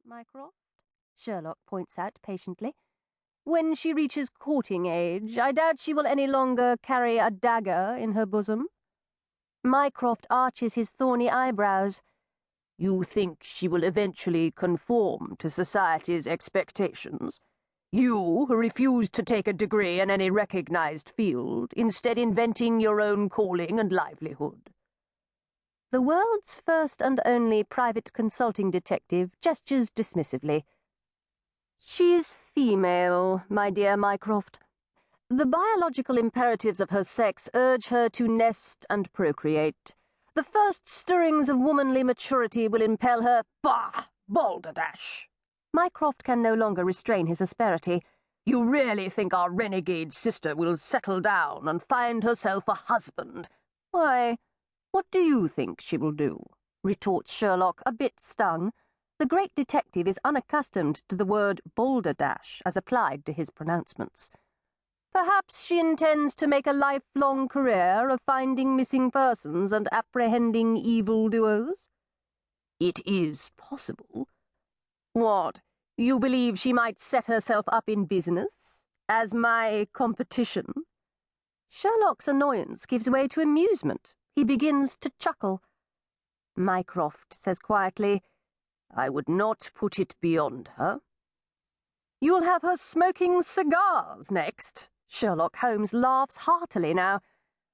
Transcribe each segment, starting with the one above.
Mycroft, Sherlock points out patiently. When she reaches courting age, I doubt she will any longer carry a dagger in her bosom. Mycroft arches his thorny eyebrows. You think she will eventually conform to society's expectations? You, who refuse to take a degree in any recognized field, instead inventing your own calling and livelihood. The world's first and only private consulting detective gestures dismissively. She's female, my dear Mycroft. The biological imperatives of her sex urge her to nest and procreate. The first stirrings of womanly maturity will impel her— Bah! Balderdash! Mycroft can no longer restrain his asperity. You really think our renegade sister will settle down and find herself a husband? Why, what do you think she will do? Retorts Sherlock, a bit stung. The great detective is unaccustomed to the word balderdash as applied to his pronouncements. Perhaps she intends to make a lifelong career of finding missing persons and apprehending evildoers? It is possible. What, you believe she might set herself up in business? As my competition? Sherlock's annoyance gives way to amusement. He begins to chuckle. Mycroft says quietly, I would not put it beyond her. You'll have her smoking cigars next. Sherlock Holmes laughs heartily now.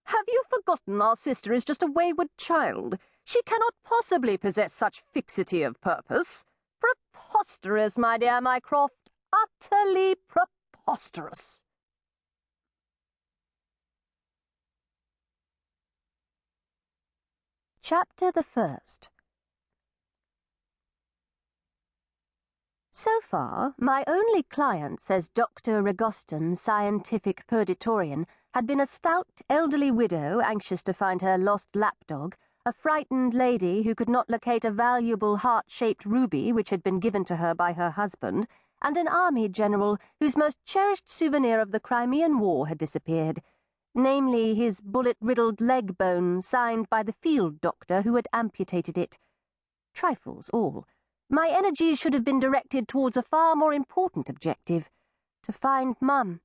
Have you forgotten our sister is just a wayward child? She cannot possibly possess such fixity of purpose. Preposterous, my dear Mycroft, utterly preposterous. Chapter the First. So far, my only client, says Dr. Regoston, scientific purgatorian, had been a stout, elderly widow anxious to find her lost lapdog, a frightened lady who could not locate a valuable heart-shaped ruby which had been given to her by her husband, and an army general whose most cherished souvenir of the Crimean War had disappeared, namely his bullet-riddled leg bone signed by the field doctor who had amputated it. Trifles all. My energies should have been directed towards a far more important objective, to find Mum.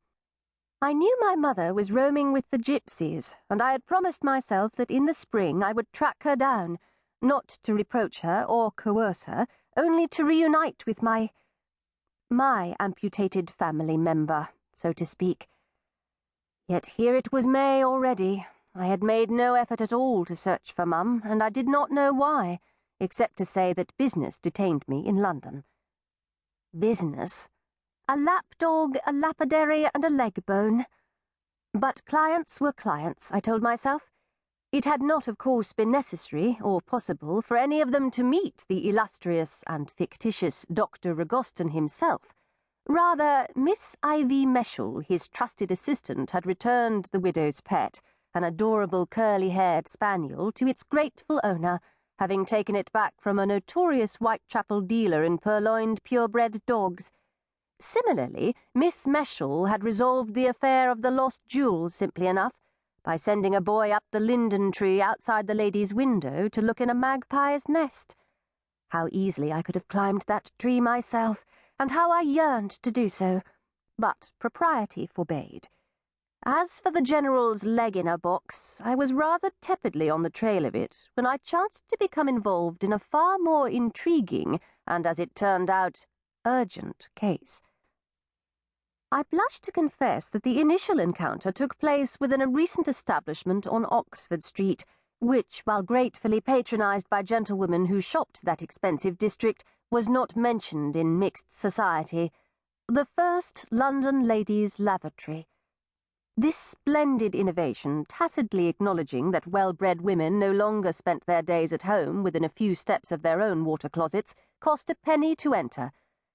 I knew my mother was roaming with the gypsies, and I had promised myself that in the spring I would track her down, not to reproach her or coerce her, only to reunite with my amputated family member, so to speak. Yet here it was May already. I had made no effort at all to search for Mum, and I did not know why, except to say that business detained me in London. Business? A lapdog, a lapidary, and a leg bone. But clients were clients, I told myself. It had not, of course, been necessary, or possible, for any of them to meet the illustrious and fictitious Dr. Regoston himself. Rather, Miss Ivy Meshel, his trusted assistant, had returned the widow's pet, an adorable curly-haired spaniel, to its grateful owner, having taken it back from a notorious Whitechapel dealer in purloined purebred dogs. Similarly, Miss Meshel had resolved the affair of the lost jewel simply enough, by sending a boy up the linden tree outside the lady's window to look in a magpie's nest. How easily I could have climbed that tree myself, and how I yearned to do so, but propriety forbade. As for the General's leg-in-a-box, I was rather tepidly on the trail of it when I chanced to become involved in a far more intriguing and, as it turned out, urgent case. I blush to confess that the initial encounter took place within a recent establishment on Oxford Street, which, while gratefully patronized by gentlewomen who shopped that expensive district, was not mentioned in mixed society. The First London Ladies' Lavatory. This splendid innovation, tacitly acknowledging that well-bred women no longer spent their days at home within a few steps of their own water-closets, cost a penny to enter.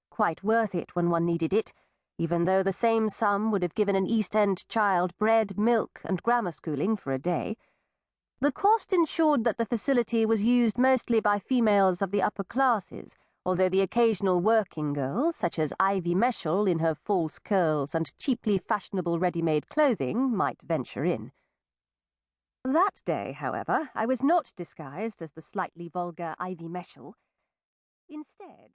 Quite worth it when one needed it, even though the same sum would have given an East End child bread, milk, and grammar schooling for a day. The cost ensured that the facility was used mostly by females of the upper classes, although the occasional working girl, such as Ivy Meshel in her false curls and cheaply fashionable ready-made clothing, might venture in. That day, however, I was not disguised as the slightly vulgar Ivy Meshel. Instead,